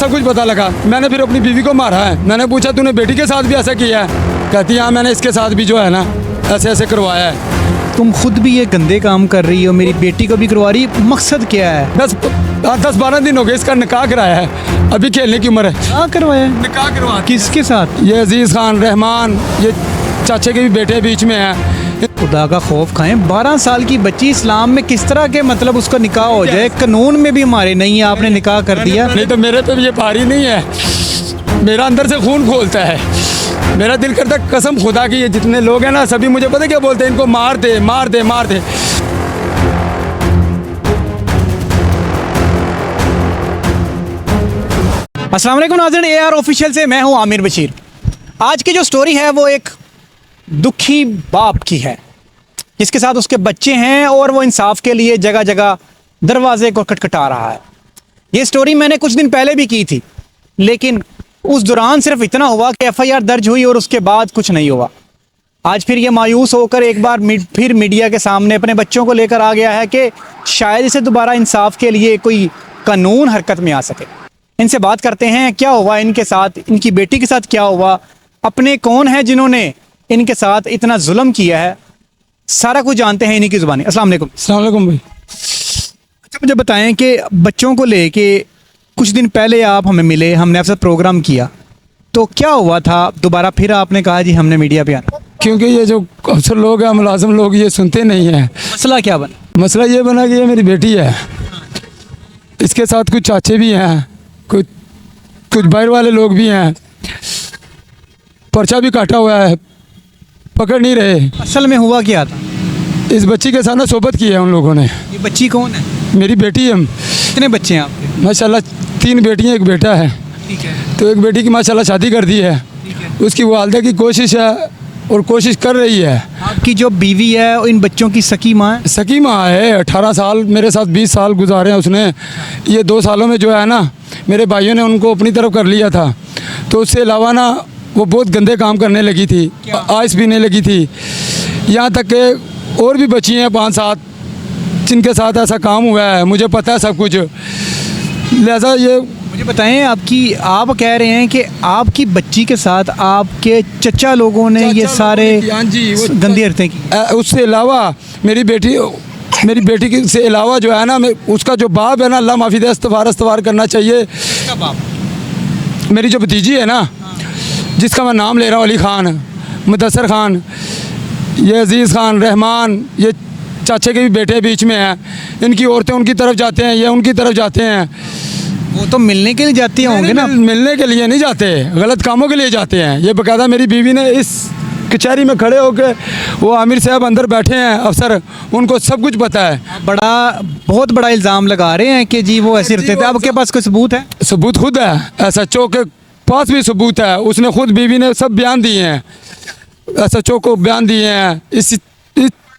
सब कुछ पता लगा। मैंने फिर अपनी बीवी को मारा है। मैंने पूछा तूने बेटी के साथ भी ऐसा किया है? कहती हाँ मैंने इसके साथ भी जो है ना ऐसे ऐसे करवाया है। तुम खुद भी ये गंदे काम कर रही हो, मेरी बेटी को भी करवा रही, मकसद क्या है? 10-12 दिन हो गए इसका निकाह कराया है, अभी खेलने की उम्र है। क्या करवाया? निकाह करवा किसके साथ? ये अजीज़ खान, रहमान, ये चाचे के भी बेटे बीच में हैं। खुदा का खौफ खाएं, 12 साल की बच्ची इस्लाम में किस तरह के मतलब उसका निकाह हो जाए? कानून में भी हमारे नहीं है, आपने निकाह कर दिया। नहीं तो मेरे पे भी ये भारी नहीं है, मेरा अंदर से खून खोलता है। मेरा दिल करता है कसम खुदा की, ये जितने लोग हैं ना सभी मुझे पता क्या बोलते हैं, इनको मार दे मार दे मार दे। अस्सलाम वालेकुम नाज़रीन, AR ऑफिशियल से मैं हूं आमिर बशीर। आज की जो स्टोरी है वो एक दुखी बाप की है जिसके साथ उसके बच्चे हैं और वो इंसाफ के लिए जगह जगह दरवाजे को खटखटा रहा है। ये स्टोरी मैंने कुछ दिन पहले भी की थी, लेकिन उस दौरान सिर्फ इतना हुआ कि FIR दर्ज हुई और उसके बाद कुछ नहीं हुआ। आज फिर ये मायूस होकर एक बार फिर मीडिया के सामने अपने बच्चों को लेकर आ गया है कि शायद इसे दोबारा इंसाफ के लिए कोई कानून हरकत में आ सके। इनसे बात करते हैं क्या हुआ इनके साथ, इनकी बेटी के साथ क्या हुआ, अपने कौन है जिन्होंने इनके साथ इतना जुल्म किया है, सारा कुछ जानते हैं इन्हीं की ज़ुबानी। अस्सलाम वालेकुम। अस्सलाम वालेकुम भाई। अच्छा मुझे बताएं कि बच्चों को लेके कुछ दिन पहले आप हमें मिले, हमने आपसे प्रोग्राम किया, तो क्या हुआ था? दोबारा फिर आपने कहा जी हमने मीडिया पे आना। क्योंकि ये जो अफसर लोग हैं, मुलाजिम लोग, ये सुनते नहीं हैं। मसला क्या बना? मसला ये बना कि ये मेरी बेटी है, इसके साथ कुछ चाचे भी हैं, कुछ बाहर वाले लोग भी हैं, पर्चा भी काटा हुआ है, पकड़ नहीं रहे। असल में हुआ क्या था? इस बच्ची के साथ ना सोबत की है उन लोगों ने। ये बच्ची कौन है? मेरी बेटी है। कितने बच्चे हैं आपके? माशाल्लाह 3 बेटियां, 1 बेटा है। ठीक है। तो एक बेटी की माशाल्लाह शादी कर दी है। ठीक है। उसकी वालदा की कोशिश है और कोशिश कर रही है। आपकी जो बीवी है इन बच्चों की सकी माँ है? सकी माँ है। 18 साल मेरे साथ 20 साल गुजारे हैं उसने। ये 2 सालों में जो है ना मेरे भाइयों ने उनको अपनी तरफ कर लिया था। तो उससे अलावा ना वो बहुत गंदे काम करने लगी थी, आइस पीने लगी थी। यहाँ तक कि और भी बच्ची हैं 5-7 जिनके साथ ऐसा काम हुआ है, मुझे पता है सब कुछ। लिहाजा ये मुझे बताएं, आप कह रहे हैं कि आपकी बच्ची के साथ आपके चचा लोगों ने ये सारे गंदी हरकतें की। उससे अलावा मेरी बेटी की से अलावा जो है ना उसका जो बाप है ना, अल्लाह माफ़ी दे, इस्तग़फ़ार करना चाहिए। मेरी जो भतीजी है ना, जिसका मैं नाम ले रहा हूँ, अली खान, मुदस्सर खान, ये अजीज़ खान, रहमान, ये चाचे के भी बेटे बीच में हैं। इनकी औरतें उनकी तरफ जाते हैं, ये उनकी तरफ जाते हैं। वो तो मिलने के लिए जाते होंगे ना? मिलने के लिए नहीं जाते, गलत कामों के लिए जाते हैं। ये बाकायदा मेरी बीवी ने इस कचहरी में खड़े होकर, वो आमिर साहब अंदर बैठे हैं अफसर, उनको सब कुछ पता है। बहुत बड़ा इल्ज़ाम लगा रहे हैं कि जी वो ऐसे रहते थे। आपके पास कोई सबूत है? सबूत खुद है, SHO के पास भी सबूत है। उसने खुद, बीवी ने सब बयान दिए हैं, SHO को बयान दिए हैं। इस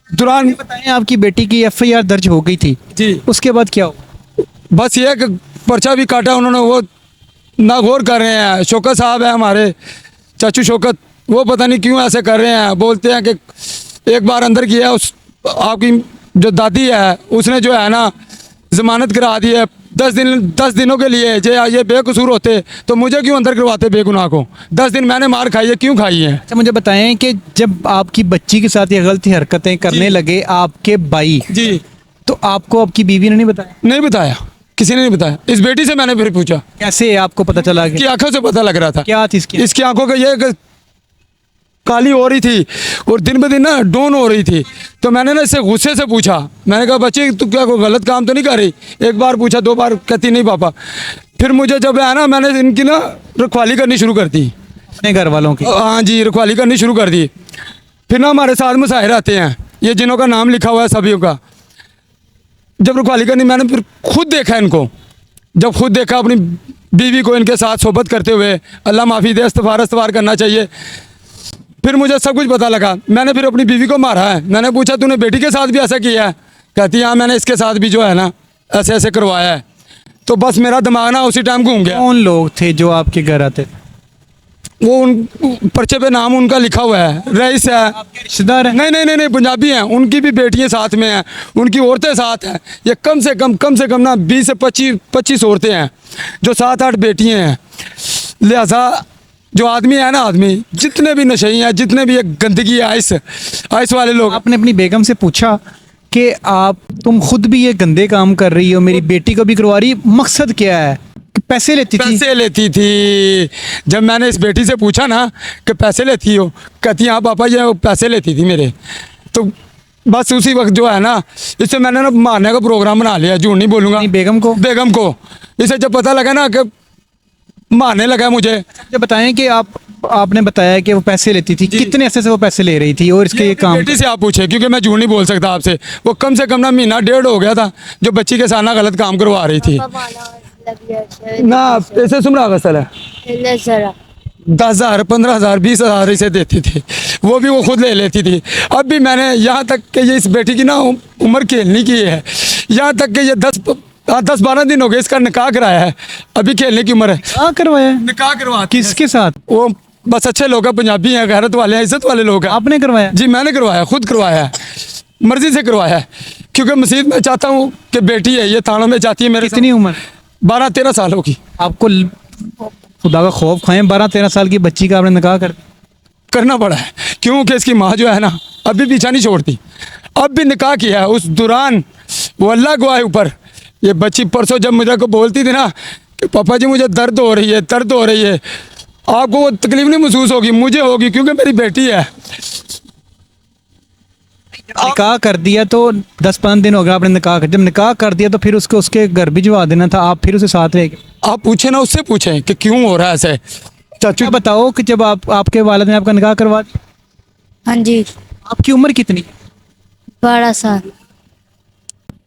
दौरान बताएं, आपकी बेटी की FIR दर्ज हो गई थी जी, उसके बाद क्या हुआ? बस ये कि पर्चा भी काटा उन्होंने। वो नागौर कर रहे हैं। शौकत साहब है हमारे, चाचू शौकत, वो पता नहीं क्यों ऐसे कर रहे हैं। बोलते हैं कि एक बार अंदर किया, उस आपकी जो दादी है उसने जो है ना ज़मानत करा दी है 10 दिनों के लिए। ये बेकसूर होते तो मुझे क्यों अंदर करवाते बेगुनाह को? 10 दिन मैंने मार खाई है, क्यों खाई है? अच्छा मुझे बताएं कि जब आपकी बच्ची के साथ ये गलत हरकतें करने लगे आपके भाई जी, तो आपको आपकी बीवी ने नहीं बताया? नहीं बताया, किसी ने नहीं बताया। इस बेटी से मैंने फिर पूछा। कैसे आपको पता चला? कि आंखों से पता लग रहा था। क्या थी इसकी आंखों का ये काली हो रही थी और दिन ब दिन ना डोन हो रही थी। तो मैंने ना इससे गुस्से से पूछा, मैंने कहा बच्ची तू क्या कोई गलत काम तो नहीं कर रही? एक बार पूछा, 2 बार, कहती नहीं पापा। फिर मुझे जब है ना मैंने इनकी ना रखवाली करनी शुरू कर दी, अपने घर वालों की। हाँ जी, रखवाली करनी शुरू कर दी। फिर ना हमारे साथ मुसाहिर आते हैं, ये जिनों का नाम लिखा हुआ है सभी का। जब रखवाली करनी, मैंने फिर खुद देखा इनको। जब खुद देखा अपनी बीवी को इनके साथ सोबत करते हुए, अल्लाह माफ़ी दे, इस्तग़फ़ार करना चाहिए, फिर मुझे सब कुछ पता लगा। मैंने फिर अपनी बीवी को मारा है। मैंने पूछा तूने बेटी के साथ भी ऐसा किया है? कहती हाँ मैंने इसके साथ भी जो है ना ऐसे ऐसे करवाया है। तो बस मेरा दिमाग ना उसी टाइम घूम गया। कौन लोग थे जो आपके घर आते थे? वो उन पर्चे पे नाम उनका लिखा हुआ है, रईस है। आपके रिश्तेदार हैं? नहीं, पंजाबी हैं, उनकी भी बेटियां साथ में हैं, उनकी औरतें साथ हैं। ये कम से कम ना 20 से 25 औरतें हैं, जो 7-8 बेटियां हैं। लिहाजा जो आदमी है ना, आदमी जितने भी नशेई हैं, जितने भी ये गंदगी है, आइस वाले लोग। आपने अपनी बेगम से पूछा कि तुम खुद भी ये गंदे काम कर रही हो, मेरी बेटी को भी करवा रही, मकसद क्या है? कि पैसे लेती थी? पैसे लेती थी। जब मैंने इस बेटी से पूछा ना कि पैसे लेती हो, कहती हाँ पापा ये पैसे लेती थी मेरे। तो बस उसी वक्त जो है ना, इससे मैंने ना मारने का प्रोग्राम बना लिया, झूठ नहीं बोलूँगा। अपनी बेगम को इसे जब पता लगा ना कि मारने लगा मुझे। जब बताएं कि आपने बताया कि वो पैसे लेती थी, कितने ऐसे से वो पैसे ले रही थी और इसके ये काम? बेटी से आप पूछे, क्योंकि मैं झूठ नहीं बोल सकता आपसे। वो कम से कम ना महीना 1.5 हो गया था जो बच्ची के साथ ना गलत काम करवा रही थी ना। पैसे सुमरा गसल है 10,000, 15,000, 20,000 इसे देती थी, वो भी वो खुद ले लेती थी। अब भी मैंने यहाँ तक कि ये इस बेटी की ना उम्र खेलने की है, यहाँ तक कि ये 10-12 दिन हो गए इसका निकाह कराया है, अभी खेलने की उम्र है। हाँ करवाया? निकाह करवा किसके साथ? वो बस अच्छे लोग हैं, पंजाबी हैं, गैरत वाले हैं, इज्जत वाले लोग हैं। आपने करवाया? जी मैंने करवाया, खुद करवाया है, मर्जी से करवाया है, क्योंकि मसीद में चाहता हूँ कि बेटी है ये थानों में जाती है मेरे। कितनी उम्र? 12-13 साल होगी। आपको खुदा का खौफ खाएं, 12-13 साल की बच्ची का आपने निकाह करना पड़ा है, क्योंकि इसकी माँ जो है ना अभी पीछा नहीं छोड़ती। अब भी निकाह किया है, उस दौरान वो अल्लाह गवाह है ऊपर। ये बच्ची परसों जब मुझे को बोलती थी ना कि पापा जी मुझे दर्द हो रही है, आपको वो तकलीफ नहीं महसूस होगी, मुझे होगी, क्योंकि मेरी बेटी है। निकाह कर दिया तो 10-15 दिन हो गया आपने निकाह कर, जब निकाह कर दिया तो फिर उसके घर भिजवा देना था, आप फिर उसे साथ रह गए। आप पूछे ना, उससे पूछें कि क्यों हो रहा है ऐसे। चाचू बताओ कि जब आपके वालिद ने आपका निकाह करवा दिया, हाँ जी, आपकी उम्र कितनी? 12 साल।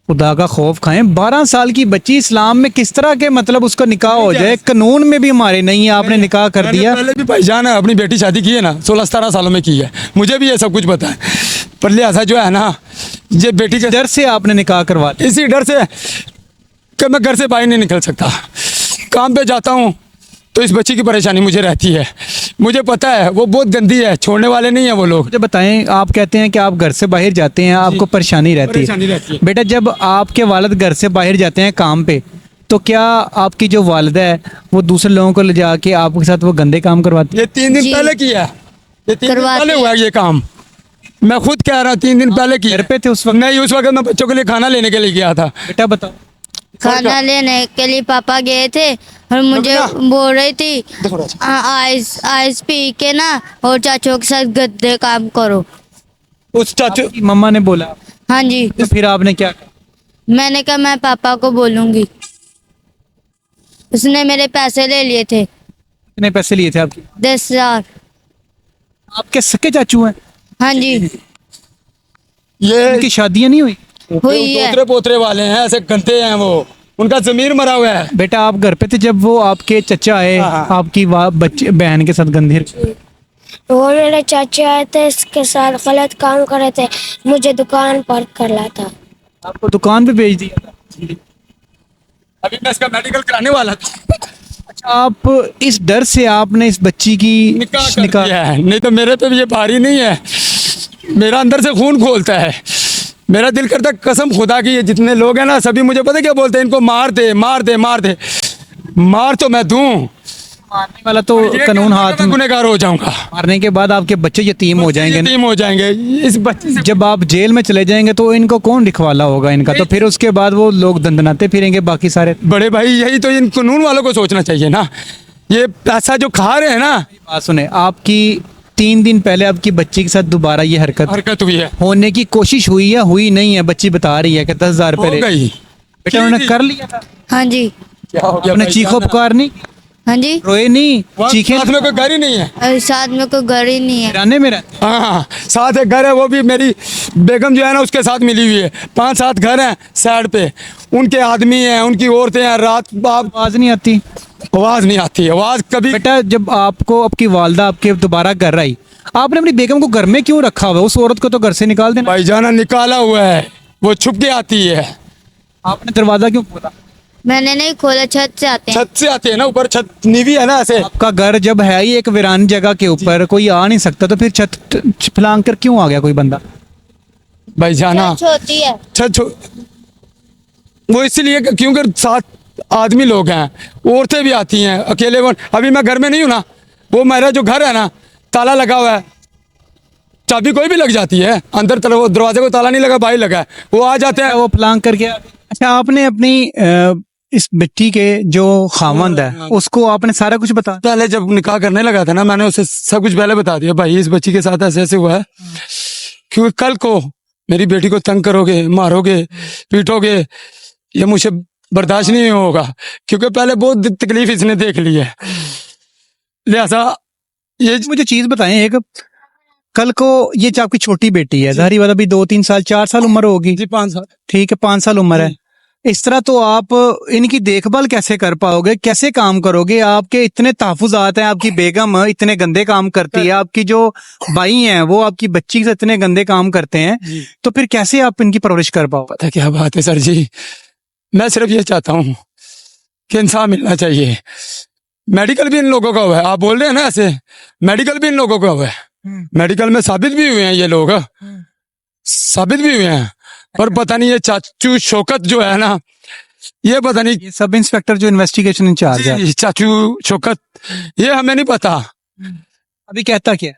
खुदा का खौफ खाएं, 12 साल की बच्ची इस्लाम में किस तरह के मतलब उसका निकाह हो जाए? कानून में भी हमारे नहीं है, आपने निकाह कर दिया। पहले भी भाईजान है, अपनी बेटी शादी की है ना 16-17 सालों में की है, मुझे भी ये सब कुछ पता है। पर लिहाजा जो है ना, ये बेटी के डर से आपने निकाह करवा दिया? इसी डर से कि मैं घर से बाहर नहीं निकल सकता, काम पे जाता हूँ तो इस बच्ची की परेशानी मुझे रहती है। मुझे पता है वो बहुत गंदी है, छोड़ने वाले नहीं है वो लोग। मुझे बताएं, आप कहते हैं कि आप घर से बाहर जाते हैं, आपको परेशानी रहती है। बेटा जब आपके वालिद घर से बाहर जाते हैं काम पे, तो क्या आपकी जो वालिदा है वो दूसरे लोगों को ले जाके आपके साथ वो गंदे काम करवाती है? ये 3 दिन जी। पहले किया, ये 3 दिन करवाते पहले हुआ है ये काम। मैं खुद कह रहा हूँ 3 दिन पहले किया। घर पे थे उस वक्त? नहीं, उस वक्त मैं बच्चों के लिए खाना लेने के लिए गया था। बेटा बताओ। खाना लेने के लिए पापा गए थे और मुझे बोल रही थी आइस पी के ना और चाचों के साथ गद्दे काम करो। उस चाचू आपकी मम्मा ने बोला? हाँ जी, तो फिर आपने क्या कहा? मैंने कहा मैं पापा को बोलूंगी। उसने मेरे पैसे ले लिए थे, कितने पैसे लिए थे आपके? 10,000। आपके सके चाचू हैं? हाँ जी, ये उनकी शादियां नहीं हुई? हुई है। पोतरे पोतरे वाले हैं, ऐसे गंदे हैं वो, उनका जमीर मरा हुआ है। बेटा आप घर पे थे जब वो आपके चचा आए आपकी बच्चे बहन के साथ गंदे? वो मेरे चाचा आए थे, इसके साथ गलत काम कर रहे थे, मुझे दुकान पर कर लाया था। आपको दुकान पे भेज दिया था? अभी मैं इसका मेडिकल कराने वाला था। अच्छा, आप इस डर से आपने इस बच्ची की निकाह कर दिया है, नहीं तो मेरे पे भी ये भारी नहीं है। मेरा अंदर से खून खोलता है, मेरा दिल करता है कसम खुदा की, ये जितने लोग हैं ना सभी मुझे पता क्या बोलते हैं, इनको मार दे मार दे मार दे। मार तो मैं दूं, मारने वाला तो कानून हाथ में। गुनहगार हो जाऊंगा, मारने के बाद आपके बच्चे यतीम हो जाएंगे। यतीम हो जाएंगे। इस बच्चे से जब आप जेल में चले जाएंगे तो इनको कौन लिखवाला होगा इनका? तो फिर उसके बाद वो लोग दंदनाते फिरेंगे बाकी सारे। बड़े भाई यही तो इन कानून वालों को सोचना चाहिए ना, ये पैसा जो खा रहे हैं ना। बात सुने, आपकी 3 दिन पहले आपकी बच्ची के साथ दोबारा ये हरकत हुई है, होने की कोशिश हुई या हुई नहीं है? बच्ची बता रही है कि 10,000 हो पहले गई। बेटा उन्होंने कर लिया था। हाँ जी, क्या हो गया आपने भाई चीखो जान? पुकार नहीं, हाँ जी, रोए नहीं, वहाँ चीखे साथ में कोई घर ही नहीं है। और साथ में कोई घर ही नहीं है। किराने में रहते? हाँ, साथ एक घर है, वो भी मेरी बेगम जो है ना उसके साथ मिली हुई है। 5-7 घर हैं साइड पे, उनके आदमी हैं, उनकी औरतें हैं। रात बाप आवाज नहीं आती? आवाज नहीं आती है, आवाज कभी। बेटा जब आपको आपकी वालदा आपके दोबारा घर आई, आपने अपनी बेगम को घर में क्यों रखा हुआ है? उस औरत को तो घर से निकाल देना। भाईजाना निकाला हुआ है, वो छुप के आती है। आपने दरवाजा क्यों खोला? मैंने नहीं खोला, छत से आते हैं। छत से आते हैं ना, ऊपर छत नीवी है ना ऐसे। आपका घर जब है ही एक वीरान जगह के ऊपर, कोई आ नहीं सकता, तो फिर छत फलांग कर क्यों आ गया कोई बंदा? भाई जाना छत छोटी है। वो इसलिए क्योंकि 7 आदमी लोग हैं, औरतें भी आती हैं अकेले। अभी मैं घर में नहीं हूँ ना, वो मेरा जो घर है ना ताला लगा हुआ है, चाबी कोई भी लग जाती है अंदर, दरवाजे को ताला नहीं लगा, बाहर लगा है, वो आ जाते हैं। वो फलांग करके अच्छा, आपने अपनी इस मिट्टी के जो खामंद है उसको आपने सारा कुछ बता? पहले जब निकाह करने लगा था ना, मैंने उसे सब कुछ पहले बता दिया, भाई इस बच्ची के साथ ऐसे ऐसे हुआ है, क्योंकि कल को मेरी बेटी को तंग करोगे, मारोगे, पीटोगे, ये मुझे बर्दाश्त नहीं होगा, क्योंकि पहले बहुत तकलीफ इसने देख ली है। लिहाजा ये मुझे चीज बताएं एक, कल को ये आपकी छोटी बेटी है, जाहिर बात अभी 2-3 साल 4 साल उम्र होगी जी, 5 साल, ठीक है 5 साल उम्र है, इस तरह तो आप इनकी देखभाल कैसे कर पाओगे, कैसे काम करोगे? आपके इतने तहफुजात हैं, आपकी बेगम इतने गंदे काम करती है, आपकी जो भाई हैं वो आपकी बच्ची से इतने गंदे काम करते हैं, तो फिर कैसे आप इनकी परवरिश कर पाओगे? पता क्या बात है सर जी, मैं सिर्फ ये चाहता हूँ कि इंसाफ मिलना चाहिए। मेडिकल भी इन लोगों का हुआ है, आप बोल रहे हैं ना ऐसे, मेडिकल भी इन लोगों का हुआ है, मेडिकल में साबित भी हुए हैं ये लोग, साबित भी हुए हैं। और पता नहीं ये चाचू शौकत जो है ना, ये पता नहीं, ये सब इंस्पेक्टर जो इन्वेस्टिगेशन इंचार्ज है, जी, चाचू शौकत, ये हमें नहीं पता अभी कहता क्या?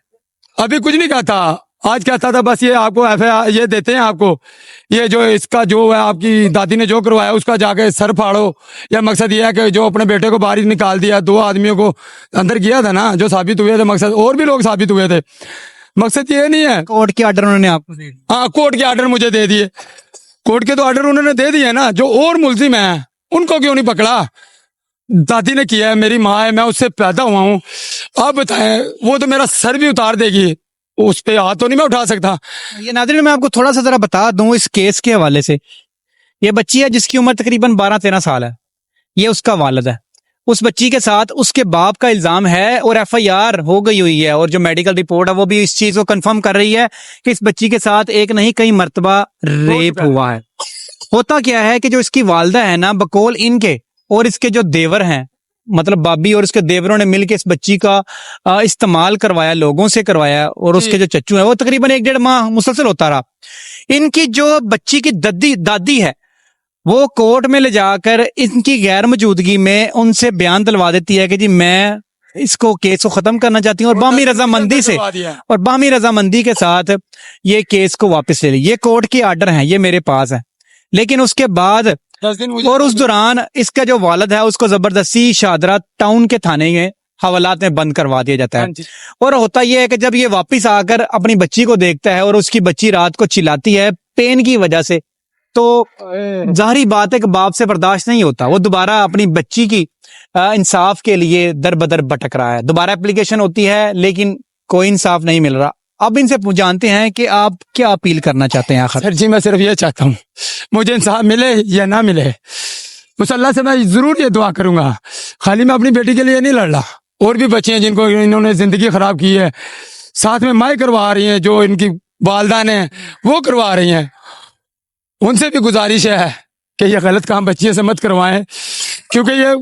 अभी कुछ नहीं कहता, आज कहता था बस ये आपको FIR ये देते हैं आपको, ये जो इसका जो है आपकी दादी ने जो करवाया उसका जाके सर फाड़ो, या मकसद ये है कि जो अपने बेटे को बाहर ही निकाल दिया, 2 आदमियों को अंदर किया था ना जो साबित हुए थे, मकसद और भी लोग साबित हुए थे, मकसद ये नहीं है। कोर्ट के ऑर्डर उन्होंने आपको दे दिए? हाँ, कोर्ट के ऑर्डर मुझे दे दिए, कोर्ट के तो ऑर्डर उन्होंने दे दिए ना, जो और मुलजिम है उनको क्यों नहीं पकड़ा? दादी ने किया है, मेरी माँ है, मैं उससे पैदा हुआ हूँ, आप बताएं, वो तो मेरा सर भी उतार देगी, उस पे हाथ तो नहीं मैं उठा सकता। ये नाज़रीन मैं आपको थोड़ा सा जरा बता दूं इस केस के हवाले से, ये बच्ची है जिसकी उम्र तकरीबन 12-13 साल है, ये उसका वालिद है, उस बच्ची के साथ उसके बाप का इल्जाम है और FIR हो गई हुई है, और जो मेडिकल रिपोर्ट है वो भी इस चीज को कंफर्म कर रही है कि इस बच्ची के साथ एक नहीं कई मर्तबा रेप हुआ है। होता क्या है कि जो इसकी वालदा है ना, बकौल इनके और इसके जो देवर हैं, मतलब बाबी और उसके देवरों ने मिलकर इस बच्ची का इस्तेमाल करवाया, लोगों से करवाया, और उसके जो चच्चू है वो तकरीबन 1-1.5 माह मुसलसल होता रहा। इनकी जो बच्ची की दादी है वो कोर्ट में ले जाकर इनकी गैर मौजूदगी में उनसे बयान दिलवा देती है कि जी मैं इसको केस को खत्म करना चाहती हूँ, और बामी रजामंदी से, और बामी रजामंदी के साथ ये केस को वापस ले ली। ये कोर्ट के आर्डर हैं, ये मेरे पास है, लेकिन उसके बाद 10 दिन और उस दौरान इसका जो वालिद है उसको जबरदस्ती शादरा टाउन के थाने में हवालात में बंद करवा दिया जाता है। और होता यह है कि जब ये वापस आकर अपनी बच्ची को देखता है और उसकी बच्ची रात को चिल्लाती है पेन की वजह से, तो जाहिर बात है कि बाप से बर्दाश्त नहीं होता, वो दोबारा अपनी बच्ची की इंसाफ के लिए दर बदर भटक रहा है। दोबारा एप्लीकेशन होती है लेकिन कोई इंसाफ नहीं मिल रहा। अब इनसे जानते हैं कि आप क्या अपील करना चाहते हैं आखिर? सर जी, मैं सिर्फ ये चाहता हूँ मुझे इंसाफ मिले या ना मिले, मुसल्ला से मैं जरूर ये दुआ करूंगा। खाली मैं अपनी बेटी के लिए नहीं लड़ रहा, और भी बच्चे हैं जिनको इन्होंने जिंदगी खराब की है, साथ में माँ करवा रही हैं, जो इनकी वालदा ने वो करवा रही हैं, उनसे भी गुजारिश है कि ये गलत काम बच्चियों से मत करवाएं, क्योंकि ये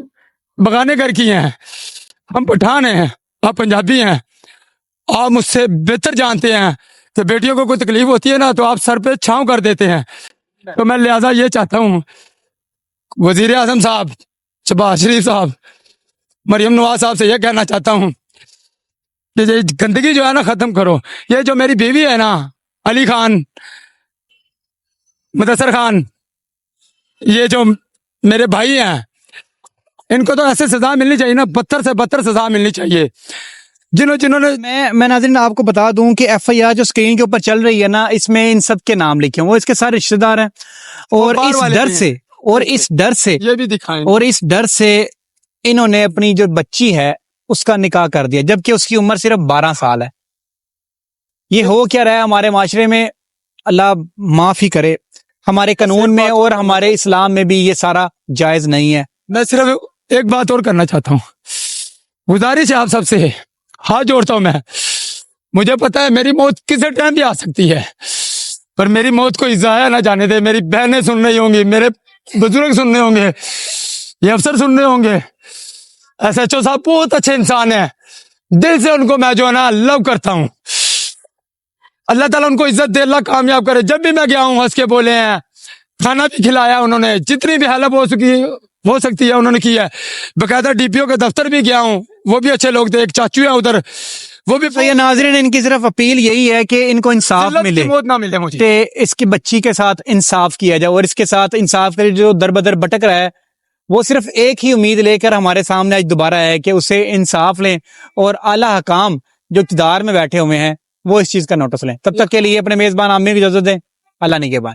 बगाने घर की हैं, हम पठान हैं, आप पंजाबी हैं, आप मुझसे बेहतर जानते हैं कि बेटियों को कोई तकलीफ होती है ना तो आप सर पे छांव कर देते हैं। तो मैं लिहाजा ये चाहता हूँ वजीर आजम साहब, शहबाज शरीफ साहब, मरियम नवाज साहब से ये कहना चाहता हूँ कि ये गंदगी जो है ना खत्म करो। ये जो मेरी बीवी है ना, अली खान, मुदस्सर खान, ये जो मेरे भाई हैं, इनको तो ऐसे सजा मिलनी चाहिए ना, बदतर से बदतर सजा मिलनी चाहिए। जिन्होंने मैं नाज़रीन आपको बता दूं कि FIR जो स्क्रीन के ऊपर चल रही है ना, इसमें इन सब के नाम लिखे हैं, वो इसके सारे रिश्तेदार हैं, और इस डर से, और इस डर से, ये भी दिखाएं, और इस डर से इन्होंने अपनी जो बच्ची है उसका निकाह कर दिया, जबकि उसकी उम्र सिर्फ 12 साल है। ये हो क्या रहा है हमारे माशरे में, अल्लाह माफ ही करे। हमारे कानून में और हमारे इस्लाम में भी ये सारा जायज नहीं है। मैं सिर्फ एक बात और करना चाहता हूँ, गुजारिश है आप सबसे, हाथ जोड़ता हूँ मैं। मुझे पता है मेरी मौत किसी टाइम भी आ सकती है, पर मेरी मौत को इजाया ना जाने दे। मेरी बहनें सुन रही होंगी, मेरे बुजुर्ग सुन रहे होंगे, ये अफसर सुन रहे होंगे, SHO साहब बहुत अच्छे इंसान है, दिल से उनको मैं जो है ना लव करता हूँ। अल्लाह ताला उनको इज्जत दे, अल्लाह कामयाब करे। जब भी मैं गया हूँ हंस के बोले हैं, खाना भी खिलाया उन्होंने, जितनी भी हेल्प हो सकती है उन्होंने की है। बकायदा DPO के दफ्तर भी गया हूँ, वो भी अच्छे लोग थे। एक चाचू है उधर, वो भी तो ये नाज़रीन, इनकी सिर्फ अपील यही है कि इनको इंसाफ जिल्लत की मिले, मौत ना मिले मुझे। कि इसकी बच्ची के साथ इंसाफ किया जाए, और इसके साथ इंसाफ के लिए जो दर बदर भटक रहा है, वो सिर्फ एक ही उम्मीद लेकर हमारे सामने आज दोबारा है कि उसे इंसाफ लें, और आला हकाम जो इक़्तिदार में बैठे हुए हैं वो इस चीज़ का नोटिस लें। तब तक के लिए अपने मेज़बान आमिर की इजाज़त दें। अल्लाह निगहबान।